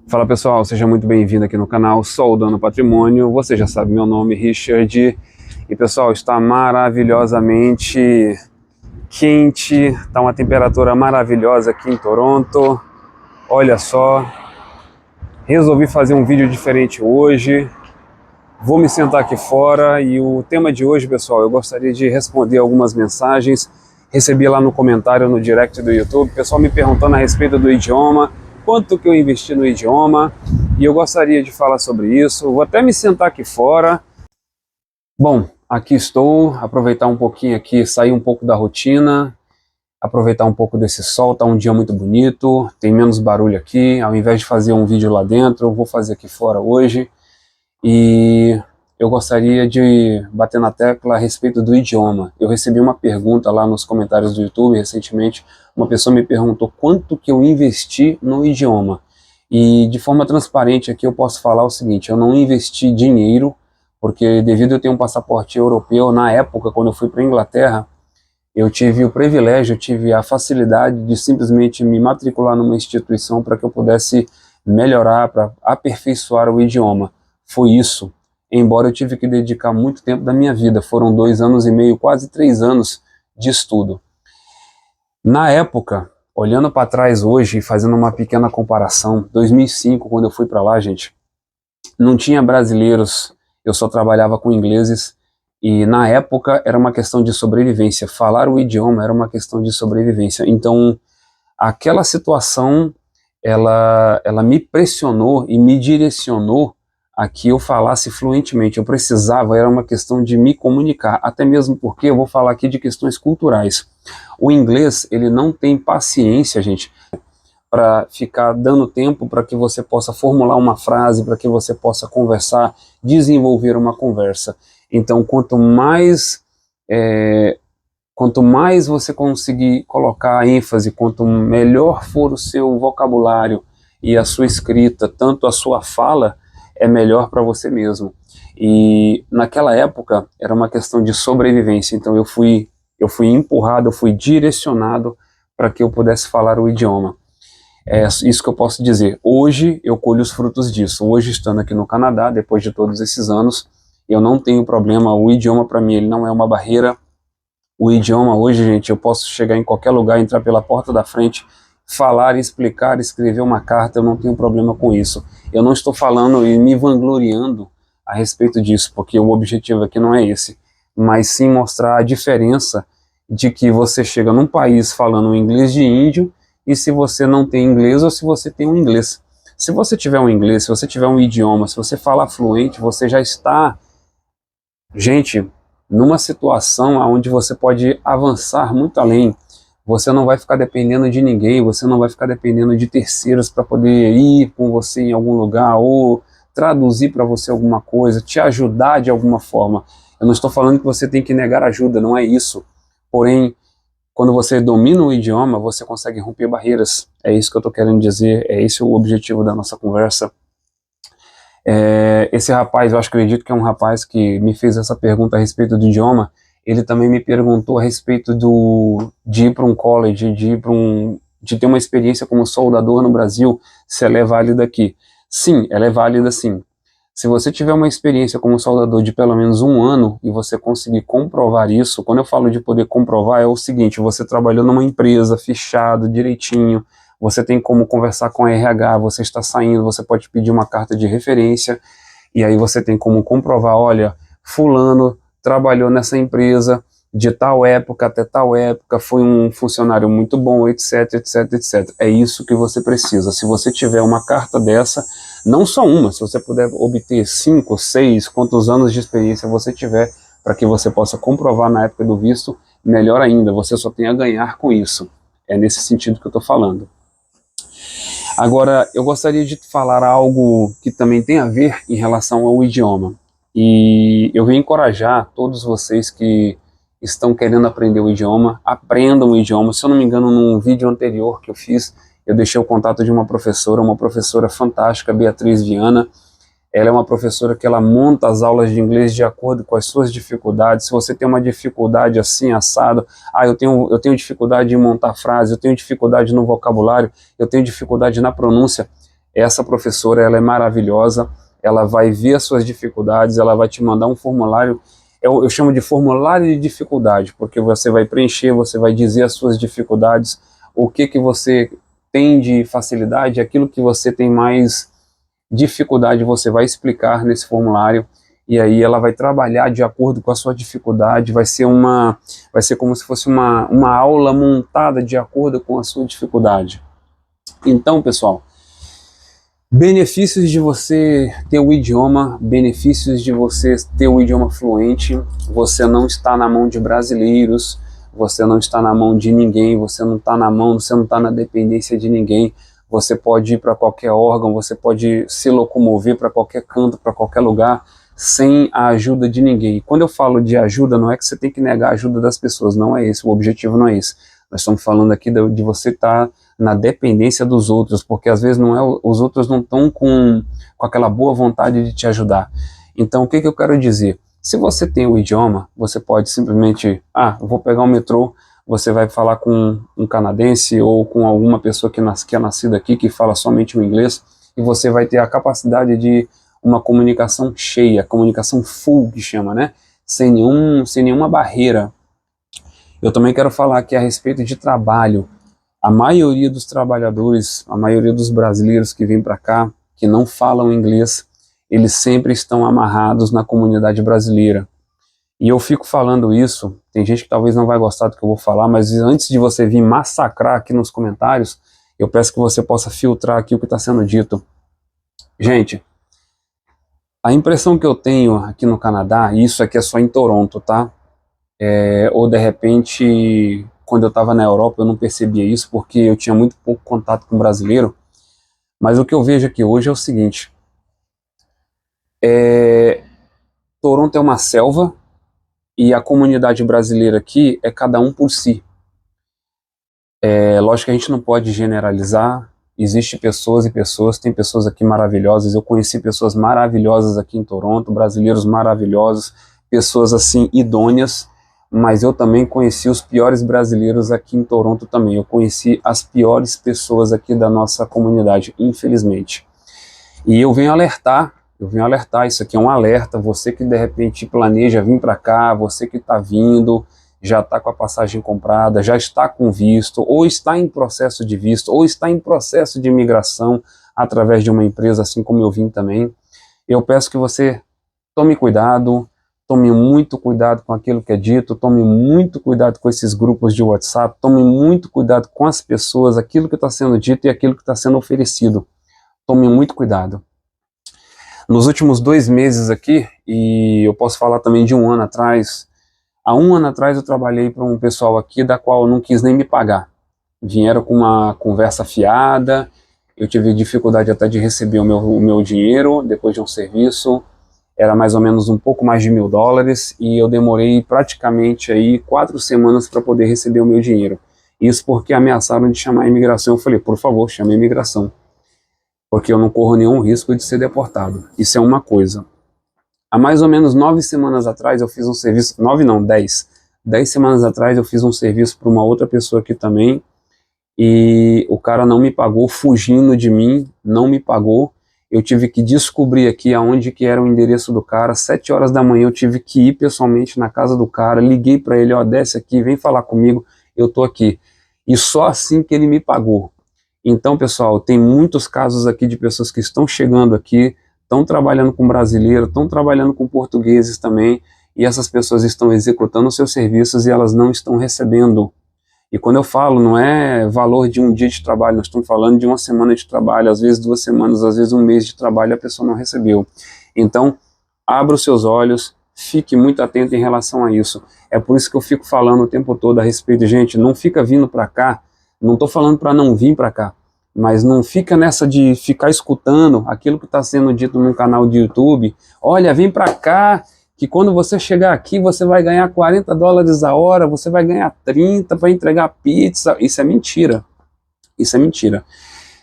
Fala pessoal, seja muito bem-vindo aqui no canal Soldando Patrimônio. Você já sabe meu nome, Richard. E pessoal, está maravilhosamente quente, está uma temperatura maravilhosa aqui em Toronto. Olha só, resolvi fazer um vídeo diferente hoje. Vou me sentar aqui fora e o tema de hoje, pessoal, eu gostaria de responder algumas mensagens. Recebi lá no comentário, no direct do YouTube, pessoal me perguntando a respeito do idioma, quanto que eu investi no idioma, e eu gostaria de falar sobre isso. Vou até me sentar aqui fora. Bom, aqui estou, aproveitar um pouquinho aqui, sair um pouco da rotina, aproveitar um pouco desse sol, tá um dia muito bonito, tem menos barulho aqui, ao invés de fazer um vídeo lá dentro, eu vou fazer aqui fora hoje. E eu gostaria de bater na tecla a respeito do idioma. Eu recebi uma pergunta lá nos comentários do YouTube recentemente. Uma pessoa me perguntou quanto que eu investi no idioma. E de forma transparente aqui eu posso falar o seguinte: eu não investi dinheiro, porque devido a eu ter um passaporte europeu, na época quando eu fui para a Inglaterra, eu tive o privilégio, eu tive a facilidade de simplesmente me matricular numa instituição para que eu pudesse melhorar, para aperfeiçoar o idioma. Foi isso, embora eu tive que dedicar muito tempo da minha vida, foram 2 anos e meio, quase 3 anos de estudo. Na época, olhando para trás hoje e fazendo uma pequena comparação, 2005, quando eu fui para lá, gente, não tinha brasileiros, eu só trabalhava com ingleses, e na época era uma questão de sobrevivência, falar o idioma era uma questão de sobrevivência. Então, aquela situação, ela me pressionou e me direcionou a que eu falasse fluentemente. Eu precisava, era uma questão de me comunicar, até mesmo porque eu vou falar aqui de questões culturais. O inglês, ele não tem paciência, gente, para ficar dando tempo para que você possa formular uma frase, para que você possa conversar, desenvolver uma conversa. Então, quanto mais você conseguir colocar ênfase, quanto melhor for o seu vocabulário e a sua escrita, tanto a sua fala, é melhor para você mesmo. E naquela época era uma questão de sobrevivência, então eu fui empurrado, eu fui direcionado para que eu pudesse falar o idioma. É isso que eu posso dizer. Hoje eu colho os frutos disso. Hoje, estando aqui no Canadá, depois de todos esses anos, eu não tenho problema. O idioma para mim ele não é uma barreira. O idioma hoje, gente, eu posso chegar em qualquer lugar, entrar pela porta da frente, falar, explicar, escrever uma carta, eu não tenho problema com isso. Eu não estou falando e me vangloriando a respeito disso, porque o objetivo aqui não é esse, mas sim mostrar a diferença de que você chega num país falando inglês de índio, e se você não tem inglês ou se você tem um inglês. Se você tiver um inglês, se você tiver um idioma, se você falar fluente, você já está, gente, numa situação onde você pode avançar muito além. Você não vai ficar dependendo de ninguém, você não vai ficar dependendo de terceiros para poder ir com você em algum lugar ou traduzir para você alguma coisa, te ajudar de alguma forma. Eu não estou falando que você tem que negar ajuda, não é isso. Porém, quando você domina o idioma, você consegue romper barreiras. É isso que eu estou querendo dizer, é esse o objetivo da nossa conversa. Esse rapaz, eu acredito que é um rapaz que me fez essa pergunta a respeito do idioma. Ele também me perguntou a respeito de ir para um college, de ter uma experiência como soldador no Brasil, se ela é válida aqui. Sim, ela é válida sim. Se você tiver uma experiência como soldador de pelo menos 1 ano e você conseguir comprovar isso, quando eu falo de poder comprovar, é o seguinte: você trabalhou numa empresa, fichado, direitinho, você tem como conversar com a RH, você está saindo, você pode pedir uma carta de referência, e aí você tem como comprovar, olha, fulano trabalhou nessa empresa de tal época até tal época, foi um funcionário muito bom, etc, etc, etc. É isso que você precisa. Se você tiver uma carta dessa, não só uma, se você puder obter 5, 6, quantos anos de experiência você tiver, para que você possa comprovar na época do visto, melhor ainda, você só tem a ganhar com isso. É nesse sentido que eu estou falando. Agora, eu gostaria de falar algo que também tem a ver em relação ao idioma. E eu venho encorajar todos vocês que estão querendo aprender o idioma, aprendam o idioma. Se eu não me engano, num vídeo anterior que eu fiz, eu deixei o contato de uma professora fantástica, Beatriz Viana. Ela é uma professora que ela monta as aulas de inglês de acordo com as suas dificuldades. Se você tem uma dificuldade assim, assado, eu tenho dificuldade em montar frase, eu tenho dificuldade no vocabulário, eu tenho dificuldade na pronúncia, Essa professora, ela é maravilhosa, ela vai ver as suas dificuldades, ela vai te mandar um formulário, eu chamo de formulário de dificuldade, porque você vai preencher, você vai dizer as suas dificuldades, o que você tem de facilidade, aquilo que você tem mais dificuldade, você vai explicar nesse formulário, e aí ela vai trabalhar de acordo com a sua dificuldade, vai ser como se fosse uma aula montada de acordo com a sua dificuldade. Então, pessoal, benefícios de você ter o idioma, benefícios de você ter o idioma fluente, você não está na mão de brasileiros, você não está na mão de ninguém, você não está na dependência de ninguém, você pode ir para qualquer órgão, você pode se locomover para qualquer canto, para qualquer lugar, sem a ajuda de ninguém. Quando eu falo de ajuda, não é que você tem que negar a ajuda das pessoas, não é esse, o objetivo não é esse. Nós estamos falando aqui de você estar na dependência dos outros, porque às vezes os outros não estão com aquela boa vontade de te ajudar. Então, o que eu quero dizer? Se você tem o idioma, você pode simplesmente, vou pegar o metrô, você vai falar com um canadense ou com alguma pessoa que é nascida aqui, que fala somente o inglês, e você vai ter a capacidade de uma comunicação cheia, comunicação full, que chama, né? Sem nenhuma barreira. Eu também quero falar aqui a respeito de trabalho. A maioria dos trabalhadores, a maioria dos brasileiros que vêm para cá, que não falam inglês, eles sempre estão amarrados na comunidade brasileira. E eu fico falando isso, tem gente que talvez não vai gostar do que eu vou falar, mas antes de você vir massacrar aqui nos comentários, eu peço que você possa filtrar aqui o que está sendo dito. Gente, a impressão que eu tenho aqui no Canadá, e isso aqui é só em Toronto, tá? Ou de repente, quando eu estava na Europa, eu não percebia isso, porque eu tinha muito pouco contato com brasileiro, mas o que eu vejo aqui hoje é o seguinte, Toronto é uma selva, e a comunidade brasileira aqui é cada um por si. Lógico que a gente não pode generalizar, existem pessoas e pessoas, tem pessoas aqui maravilhosas, eu conheci pessoas maravilhosas aqui em Toronto, brasileiros maravilhosos, pessoas assim idôneas, mas eu também conheci os piores brasileiros aqui em Toronto também, eu conheci as piores pessoas aqui da nossa comunidade, infelizmente. E eu venho alertar, isso aqui é um alerta, você que de repente planeja vir para cá, você que está vindo, já está com a passagem comprada, já está com visto, ou está em processo de visto, ou está em processo de imigração através de uma empresa, assim como eu vim também. Eu peço que você tome cuidado, tome muito cuidado com aquilo que é dito, tome muito cuidado com esses grupos de WhatsApp, tome muito cuidado com as pessoas, aquilo que está sendo dito e aquilo que está sendo oferecido. Tome muito cuidado. Nos últimos 2 meses aqui, e eu posso falar também de 1 ano atrás, há 1 ano atrás eu trabalhei para um pessoal aqui da qual eu não quis nem me pagar. Vieram com uma conversa fiada, eu tive dificuldade até de receber o meu dinheiro depois de um serviço, era mais ou menos um pouco mais de $1.000, e eu demorei praticamente aí 4 semanas para poder receber o meu dinheiro. Isso porque ameaçaram de chamar a imigração. Eu falei, por favor, chame a imigração, porque eu não corro nenhum risco de ser deportado. Isso é uma coisa. Há mais ou menos 9 semanas atrás eu fiz um serviço, 9 não, 10. 10 semanas atrás eu fiz um serviço para uma outra pessoa aqui também, e o cara não me pagou, fugindo de mim, não me pagou. Eu tive que descobrir aqui aonde que era o endereço do cara, 7 horas da manhã eu tive que ir pessoalmente na casa do cara, liguei para ele, ó, desce aqui, vem falar comigo, eu tô aqui. E só assim que ele me pagou. Então, pessoal, tem muitos casos aqui de pessoas que estão chegando aqui, estão trabalhando com brasileiro, estão trabalhando com portugueses também, e essas pessoas estão executando seus serviços e elas não estão recebendo. E quando eu falo, não é valor de um dia de trabalho, nós estamos falando de 1 semana de trabalho, às vezes 2 semanas, às vezes 1 mês de trabalho, a pessoa não recebeu. Então, abra os seus olhos, fique muito atento em relação a isso. É por isso que eu fico falando o tempo todo a respeito, gente, não fica vindo para cá, não estou falando para não vir para cá, mas não fica nessa de ficar escutando aquilo que está sendo dito num canal de YouTube. Olha, vem para cá, que quando você chegar aqui você vai ganhar $40 a hora, você vai ganhar 30 para entregar pizza. Isso é mentira. Isso é mentira.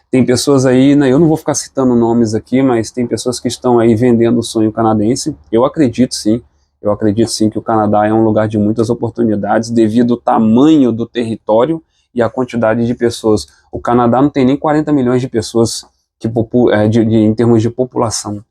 Tem pessoas aí, né, eu não vou ficar citando nomes aqui, mas tem pessoas que estão aí vendendo o sonho canadense. Eu acredito sim que o Canadá é um lugar de muitas oportunidades devido ao tamanho do território e a quantidade de pessoas. O Canadá não tem nem 40 milhões de pessoas, em termos de população.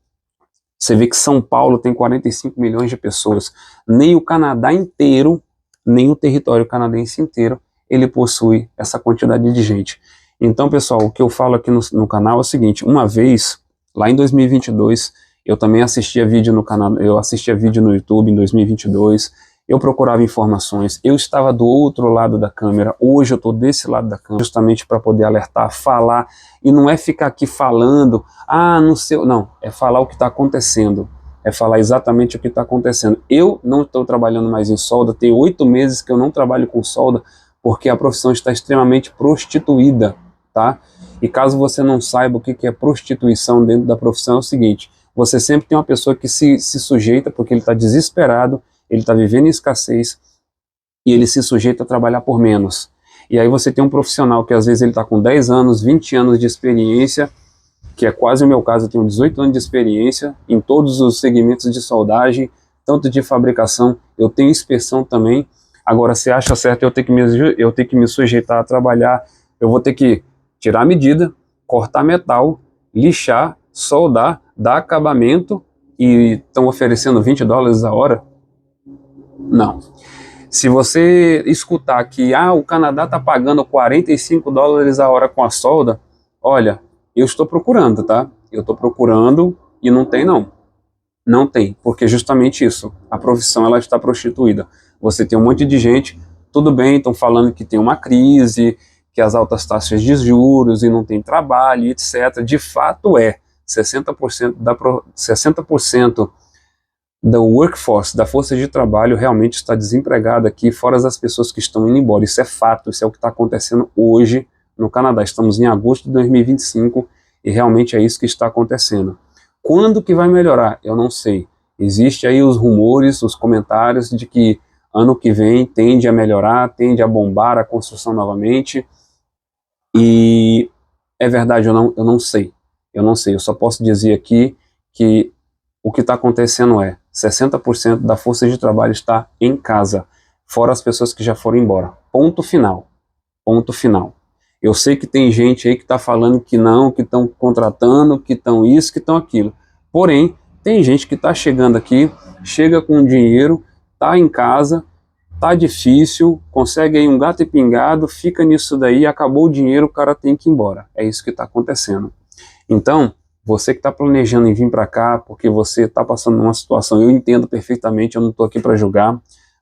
Você vê que São Paulo tem 45 milhões de pessoas. Nem o Canadá inteiro, nem o território canadense inteiro, ele possui essa quantidade de gente. Então, pessoal, o que eu falo aqui no canal é o seguinte: uma vez, lá em 2022, eu também assistia vídeo no canal, eu assistia vídeo no YouTube em 2022, eu procurava informações, eu estava do outro lado da câmera, hoje eu estou desse lado da câmera, justamente para poder alertar, falar, e não é ficar aqui falando, não sei, não, é falar o que está acontecendo, é falar exatamente o que está acontecendo. Eu não estou trabalhando mais em solda, tem 8 meses que eu não trabalho com solda, porque a profissão está extremamente prostituída, tá? E caso você não saiba o que é prostituição dentro da profissão, é o seguinte: você sempre tem uma pessoa que se sujeita, porque ele está desesperado, ele está vivendo em escassez, e ele se sujeita a trabalhar por menos. E aí você tem um profissional que às vezes ele está com 10 anos, 20 anos de experiência, que é quase o meu caso, eu tenho 18 anos de experiência em todos os segmentos de soldagem, tanto de fabricação, eu tenho inspeção também. Agora, você acha certo eu ter que me sujeitar a trabalhar, eu vou ter que tirar a medida, cortar metal, lixar, soldar, dar acabamento, e estão oferecendo $20 a hora? Não. Se você escutar que o Canadá está pagando $45 a hora com a solda, olha, eu estou procurando, tá? Eu estou procurando e não tem não. Não tem, porque justamente isso, a profissão ela está prostituída. Você tem um monte de gente, tudo bem, estão falando que tem uma crise, que as altas taxas de juros e não tem trabalho, etc. De fato 60% da workforce, da força de trabalho, realmente está desempregada aqui, fora as pessoas que estão indo embora. Isso é fato, isso é o que está acontecendo hoje no Canadá. Estamos em agosto de 2025 e realmente é isso que está acontecendo. Quando que vai melhorar? Eu não sei. Existe aí os rumores, os comentários de que ano que vem tende a melhorar, tende a bombar a construção novamente. E é verdade ou não? Eu não sei. Eu não sei. Eu só posso dizer aqui que o que está acontecendo 60% da força de trabalho está em casa, fora as pessoas que já foram embora. Ponto final. Ponto final. Eu sei que tem gente aí que está falando que não, que estão contratando, que estão isso, que estão aquilo. Porém, tem gente que está chegando aqui, chega com dinheiro, está em casa, está difícil, consegue aí um gato e pingado, fica nisso daí, acabou o dinheiro, o cara tem que ir embora. É isso que está acontecendo. Então, você que está planejando em vir para cá, porque você está passando uma situação, eu entendo perfeitamente, eu não estou aqui para julgar.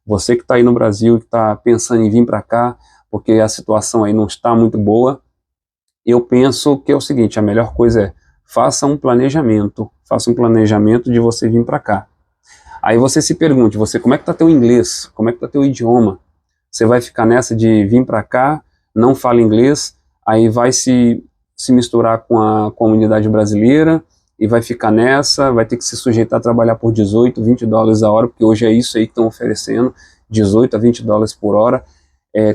Você que está aí no Brasil, que está pensando em vir para cá, porque a situação aí não está muito boa, eu penso que é o seguinte: a melhor coisa é, faça um planejamento de você vir para cá. Aí você se pergunte, como é que está teu inglês? Como é que está teu idioma? Você vai ficar nessa de vir para cá, não fala inglês, aí vai se misturar com a comunidade brasileira e vai ficar nessa, vai ter que se sujeitar a trabalhar por $18, $20 a hora, porque hoje é isso aí que estão oferecendo, $18 a $20 por hora.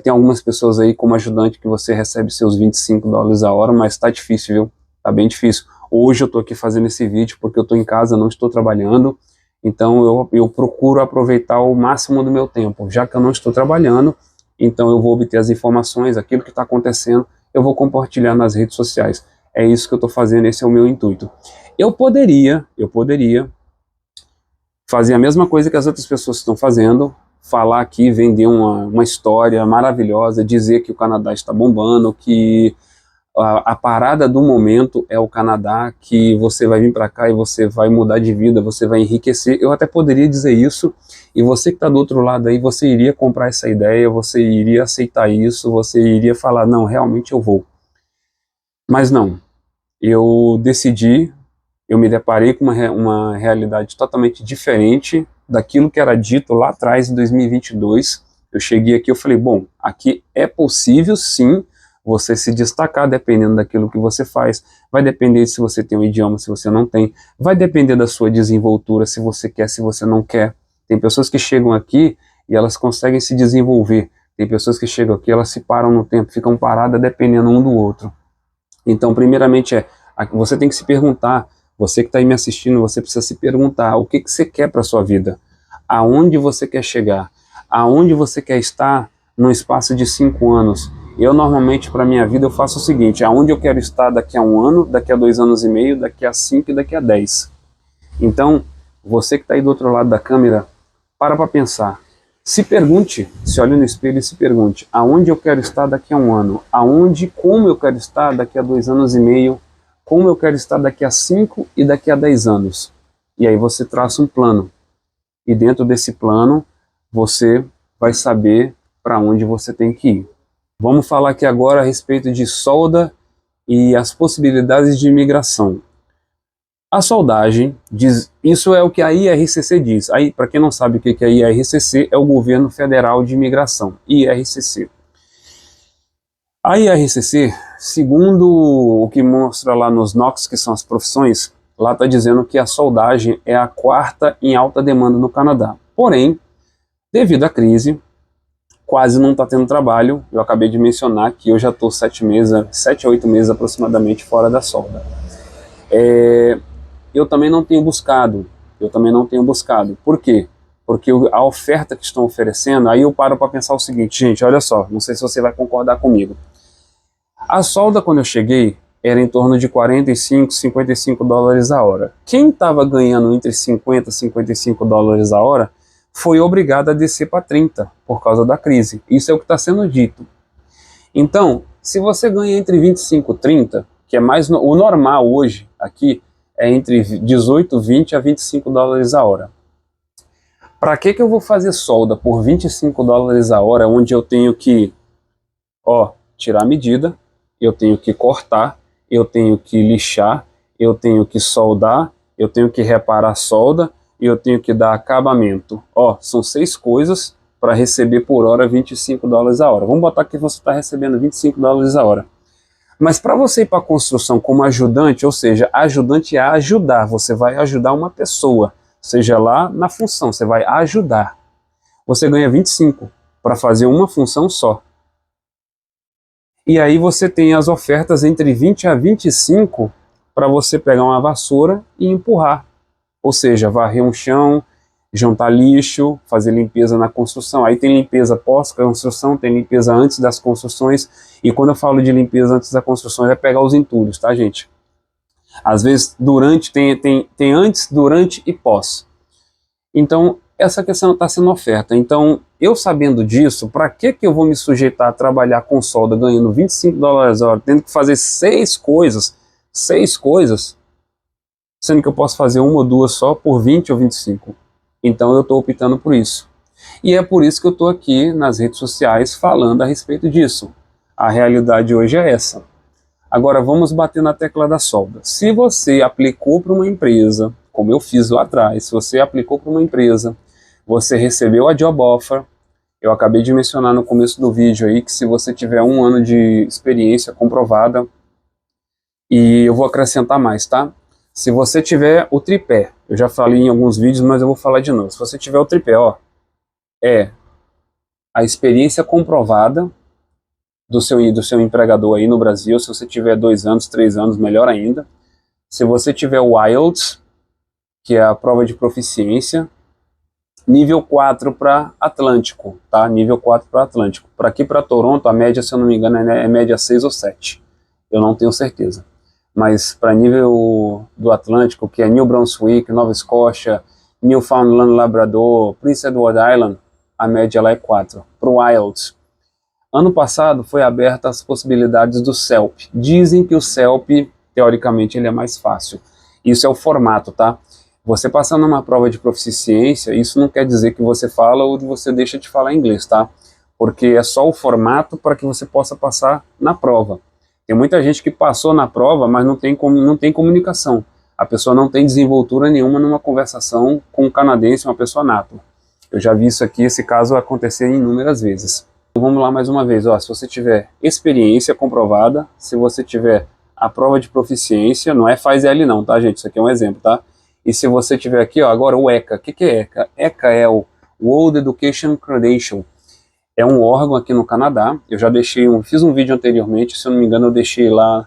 Tem algumas pessoas aí como ajudante que você recebe seus $25 a hora, mas tá difícil, viu? Tá bem difícil. Hoje eu tô aqui fazendo esse vídeo porque eu tô em casa, não estou trabalhando, então eu procuro aproveitar o máximo do meu tempo. Já que eu não estou trabalhando, então eu vou obter as informações, aquilo que está acontecendo, eu vou compartilhar nas redes sociais. É isso que eu estou fazendo, esse é o meu intuito. Eu poderia fazer a mesma coisa que as outras pessoas estão fazendo, falar aqui, vender uma história maravilhosa, dizer que o Canadá está bombando, que a parada do momento é o Canadá, que você vai vir para cá e você vai mudar de vida, você vai enriquecer. Eu até poderia dizer isso, e você que está do outro lado aí, você iria comprar essa ideia, você iria aceitar isso, você iria falar, não, realmente eu vou. Mas não, eu decidi, eu me deparei com uma realidade totalmente diferente daquilo que era dito lá atrás, em 2022. Eu cheguei aqui, eu falei, bom, aqui é possível sim você se destacar dependendo daquilo que você faz, vai depender de se você tem um idioma, se você não tem, vai depender da sua desenvoltura, se você quer, se você não quer. Tem pessoas que chegam aqui e elas conseguem se desenvolver, tem pessoas que chegam aqui, elas se param no tempo, ficam paradas dependendo um do outro. Então, primeiramente você tem que se perguntar, você que está aí me assistindo, você precisa se perguntar o que você quer para a sua vida, aonde você quer chegar, aonde você quer estar no espaço de 5 anos. Eu normalmente para minha vida eu faço o seguinte, aonde eu quero estar daqui a um ano, daqui a 2 anos e meio, daqui a 5 e daqui a 10. Então, você que está aí do outro lado da câmera, para pensar. Se pergunte, se olhe no espelho e se pergunte, aonde eu quero estar daqui a um ano? Aonde, como eu quero estar daqui a 2 anos e meio? Como eu quero estar daqui a 5 e daqui a 10 anos? E aí você traça um plano. E dentro desse plano, você vai saber para onde você tem que ir. Vamos falar aqui agora a respeito de solda e as possibilidades de imigração. A soldagem, isso é o que a IRCC diz. Aí, para quem não sabe o que é a IRCC, é o Governo Federal de Imigração, IRCC. A IRCC, segundo o que mostra lá nos NOCs, que são as profissões, lá está dizendo que a soldagem é a quarta em alta demanda no Canadá. Porém, devido à crise, quase não está tendo trabalho. Eu acabei de mencionar que eu já estou 7 a 8 meses aproximadamente fora da solda. Eu também não tenho buscado. Por quê? Porque a oferta que estão oferecendo, aí eu paro para pensar o seguinte, gente, olha só, não sei se você vai concordar comigo. A solda, quando eu cheguei, era em torno de 45, 55 dólares a hora. Quem estava ganhando entre 50 e 55 dólares a hora foi obrigado a descer para 30 por causa da crise. Isso é o que está sendo dito. Então, se você ganha entre 25 e 30, que é mais o normal hoje aqui, é entre 18, 20 a 25 dólares a hora. Para que eu vou fazer solda por 25 dólares a hora, onde eu tenho que tirar a medida, eu tenho que cortar, eu tenho que lixar, eu tenho que soldar, eu tenho que reparar a solda e eu tenho que dar acabamento. São 6 coisas para receber por hora 25 dólares a hora. Vamos botar que você está recebendo 25 dólares a hora. Mas para você ir para a construção como ajudante, ou seja, ajudante é ajudar, você vai ajudar uma pessoa, seja lá na função, você vai ajudar. Você ganha 25 para fazer uma função só. E aí você tem as ofertas entre 20 a 25 para você pegar uma vassoura e empurrar. Ou seja, varrer um chão, juntar lixo, fazer limpeza na construção. Aí tem limpeza pós-construção, tem limpeza antes das construções. E quando eu falo de limpeza antes da construção, é pegar os entulhos, tá, gente? Às vezes, tem antes, durante e pós. Então, essa questão está sendo oferta. Então, eu sabendo disso, para que eu vou me sujeitar a trabalhar com solda ganhando 25 dólares a hora, tendo que fazer 6 coisas, sendo que eu posso fazer uma ou duas só por 20 ou 25. Então eu estou optando por isso. E é por isso que eu estou aqui nas redes sociais falando a respeito disso. A realidade hoje é essa. Agora vamos bater na tecla da solda. Se você aplicou para uma empresa, como eu fiz lá atrás, se você aplicou para uma empresa, você recebeu a job offer, eu acabei de mencionar no começo do vídeo aí que se você tiver 1 ano de experiência comprovada, e eu vou acrescentar mais, tá? Se você tiver o tripé, eu já falei em alguns vídeos, mas eu vou falar de novo. Se você tiver o tripé, é a experiência comprovada do seu empregador aí no Brasil. Se você tiver 2 anos, 3 anos, melhor ainda. Se você tiver o IELTS, que é a prova de proficiência, nível 4 para Atlântico, tá? Nível 4 para Atlântico. Para aqui para Toronto, a média, se eu não me engano, é média 6 ou 7. Eu não tenho certeza. Mas para nível do Atlântico, que é New Brunswick, Nova Escócia, Newfoundland, Labrador, Prince Edward Island, a média lá é 4. Para o IELTS. Ano passado foi aberta as possibilidades do CELP. Dizem que o CELP, teoricamente, ele é mais fácil. Isso é o formato, tá? Você passando uma prova de proficiência, isso não quer dizer que você fala ou você deixa de falar inglês, tá? Porque é só o formato para que você possa passar na prova. Tem muita gente que passou na prova, mas não tem comunicação. A pessoa não tem desenvoltura nenhuma numa conversação com um canadense, uma pessoa nata. Eu já vi isso aqui, esse caso acontecer inúmeras vezes. Então, vamos lá mais uma vez. Se você tiver experiência comprovada, se você tiver a prova de proficiência, não é FAISL não, tá, gente? Isso aqui é um exemplo, tá? E se você tiver aqui, agora o ECA. O que é ECA? ECA é o World Education Credential. É um órgão aqui no Canadá. Eu já fiz um vídeo anteriormente, se eu não me engano eu deixei lá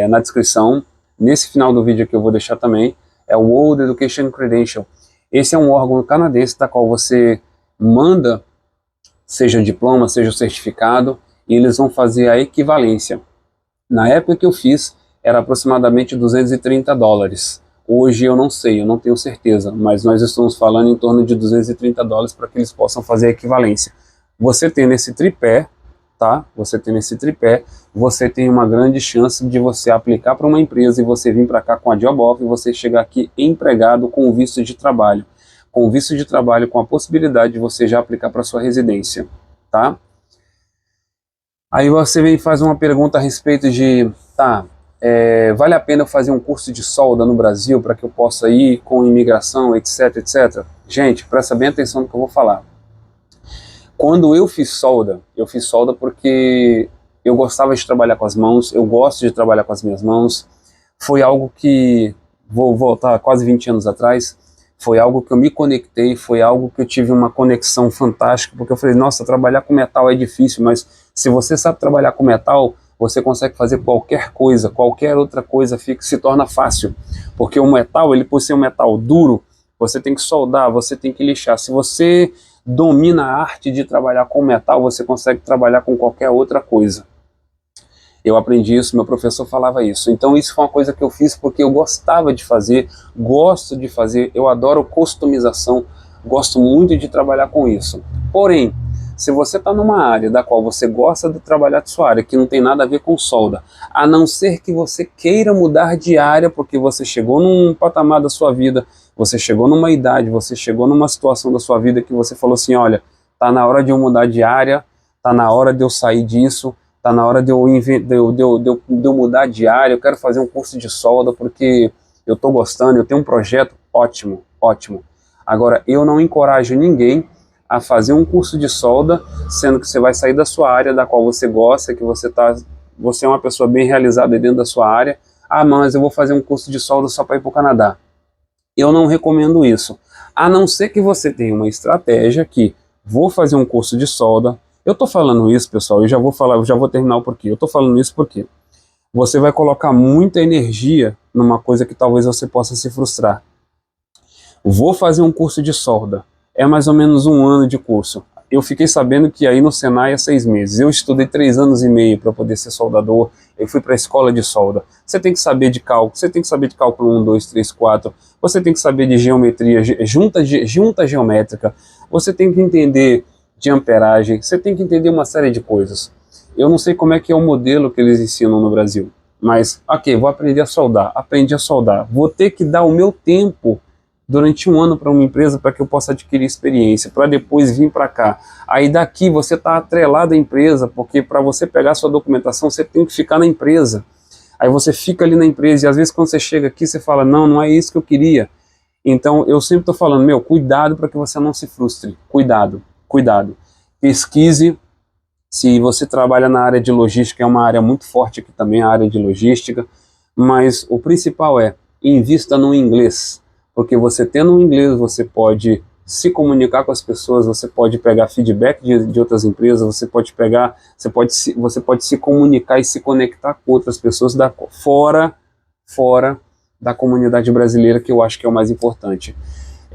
na descrição. Nesse final do vídeo aqui eu vou deixar também. É o World Education Credential. Esse é um órgão canadense da qual você manda, seja o diploma, seja o certificado, e eles vão fazer a equivalência. Na época que eu fiz, era aproximadamente $230. Hoje eu não sei, eu não tenho certeza, mas nós estamos falando em torno de $230 para que eles possam fazer a equivalência. Você tendo esse tripé, tá? Você tendo esse tripé, você tem uma grande chance de você aplicar para uma empresa e você vir para cá com a job offer e você chegar aqui empregado com o visto de trabalho. Com o visto de trabalho, com a possibilidade de você já aplicar para sua residência, tá? Aí você vem e faz uma pergunta a respeito de, tá, vale a pena eu fazer um curso de solda no Brasil para que eu possa ir com imigração, etc, etc? Gente, presta bem atenção no que eu vou falar. Quando eu fiz solda porque eu gostava de trabalhar com as mãos, eu gosto de trabalhar com as minhas mãos. Foi algo que, vou voltar quase 20 anos atrás, foi algo que eu me conectei, foi algo que eu tive uma conexão fantástica, porque eu falei, nossa, trabalhar com metal é difícil, mas se você sabe trabalhar com metal, você consegue fazer qualquer coisa, qualquer outra coisa se torna fácil. Porque o metal, ele por ser um metal duro, você tem que soldar, você tem que lixar. Se você domina a arte de trabalhar com metal, você consegue trabalhar com qualquer outra coisa. Eu aprendi isso, meu professor falava isso. Então isso foi uma coisa que eu fiz porque eu gostava de fazer, gosto de fazer, eu adoro customização, gosto muito de trabalhar com isso. Porém, se você está numa área da qual você gosta de trabalhar de sua área, que não tem nada a ver com solda, a não ser que você queira mudar de área porque você chegou num patamar da sua vida, você chegou numa idade, você chegou numa situação da sua vida que você falou assim, olha, tá na hora de eu mudar de área, tá na hora de eu sair disso, tá na hora de eu mudar de área, eu quero fazer um curso de solda porque eu tô gostando, eu tenho um projeto, ótimo, ótimo. Agora, eu não encorajo ninguém a fazer um curso de solda, sendo que você vai sair da sua área da qual você gosta, que você é uma pessoa bem realizada dentro da sua área. Ah, mas eu vou fazer um curso de solda só para ir para o Canadá. Eu não recomendo isso. A não ser que você tenha uma estratégia que vou fazer um curso de solda. Eu tô falando isso, pessoal, eu já vou terminar o porquê. Eu tô falando isso porque você vai colocar muita energia numa coisa que talvez você possa se frustrar. Vou fazer um curso de solda. É mais ou menos 1 ano de curso. Eu fiquei sabendo que aí no Senai é 6 meses. Eu estudei 3 anos e meio para poder ser soldador. Eu fui para a escola de solda. Você tem que saber de cálculo. Você tem que saber de cálculo 1, 2, 3, 4. Você tem que saber de geometria, junta geométrica. Você tem que entender de amperagem. Você tem que entender uma série de coisas. Eu não sei como é que é o modelo que eles ensinam no Brasil. Mas, ok, vou aprender a soldar. Aprendi a soldar. Vou ter que dar o meu tempo durante 1 ano para uma empresa para que eu possa adquirir experiência, para depois vir para cá. Aí daqui você está atrelado à empresa, porque para você pegar sua documentação você tem que ficar na empresa. Aí você fica ali na empresa e às vezes quando você chega aqui você fala, não, não é isso que eu queria. Então eu sempre estou falando, meu, cuidado para que você não se frustre. Cuidado, cuidado. Pesquise. Se você trabalha na área de logística, é uma área muito forte aqui também, a área de logística, mas o principal é, invista no inglês. Porque você tendo um inglês, você pode se comunicar com as pessoas, você pode pegar feedback de outras empresas, você pode se comunicar e se conectar com outras pessoas fora da comunidade brasileira, que eu acho que é o mais importante.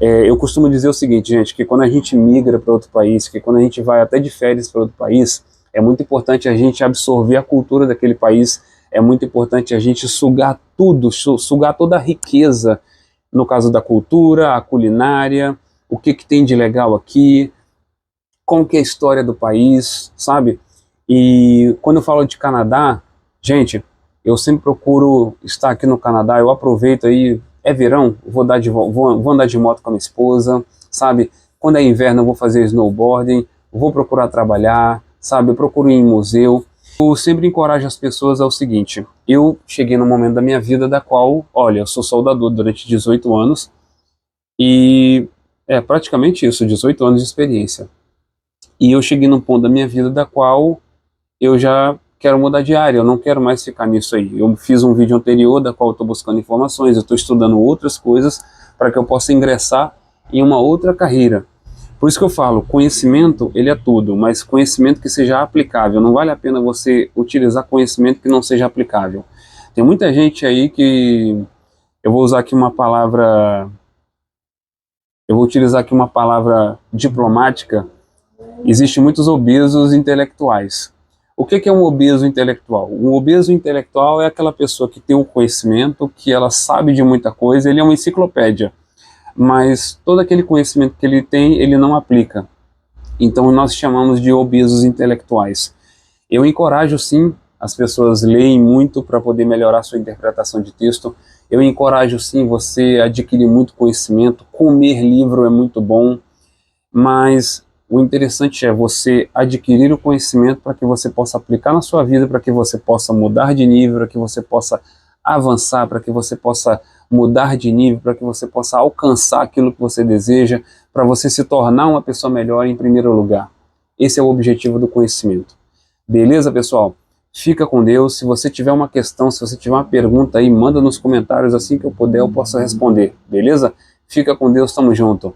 Eu costumo dizer o seguinte, gente, que quando a gente migra para outro país, que quando a gente vai até de férias para outro país, é muito importante a gente absorver a cultura daquele país, é muito importante a gente sugar tudo, sugar toda a riqueza, no caso da cultura, a culinária, o que tem de legal aqui, como que é a história do país, sabe? E quando eu falo de Canadá, gente, eu sempre procuro estar aqui no Canadá, eu aproveito aí, é verão, vou andar de moto com a minha esposa, sabe? Quando é inverno eu vou fazer snowboarding, vou procurar trabalhar, sabe? Eu procuro ir em museu. Eu sempre encorajo as pessoas ao seguinte, eu cheguei num momento da minha vida da qual, olha, eu sou soldador durante 18 anos e é praticamente isso, 18 anos de experiência. E eu cheguei num ponto da minha vida da qual eu já quero mudar de área, eu não quero mais ficar nisso aí. Eu fiz um vídeo anterior da qual eu estou buscando informações, eu estou estudando outras coisas para que eu possa ingressar em uma outra carreira. Por isso que eu falo, conhecimento, ele é tudo, mas conhecimento que seja aplicável. Não vale a pena você utilizar conhecimento que não seja aplicável. Tem muita gente aí que... Eu vou usar aqui uma palavra... Eu vou utilizar aqui uma palavra diplomática. Existem muitos obesos intelectuais. O que é um obeso intelectual? Um obeso intelectual é aquela pessoa que tem um conhecimento, que ela sabe de muita coisa, ele é uma enciclopédia, mas todo aquele conhecimento que ele tem, ele não aplica. Então nós chamamos de obesos intelectuais. Eu encorajo sim, as pessoas leem muito para poder melhorar sua interpretação de texto. Eu encorajo sim você adquirir muito conhecimento, comer livro é muito bom, mas o interessante é você adquirir o conhecimento para que você possa aplicar na sua vida, para que você possa mudar de nível, para que você possa avançar, para que você possa mudar de nível, para que você possa alcançar aquilo que você deseja, para você se tornar uma pessoa melhor em primeiro lugar. Esse é o objetivo do conhecimento. Beleza, pessoal? Fica com Deus. Se você tiver uma questão, se você tiver uma pergunta aí, manda nos comentários, assim que eu puder eu posso responder. Beleza? Fica com Deus, tamo junto.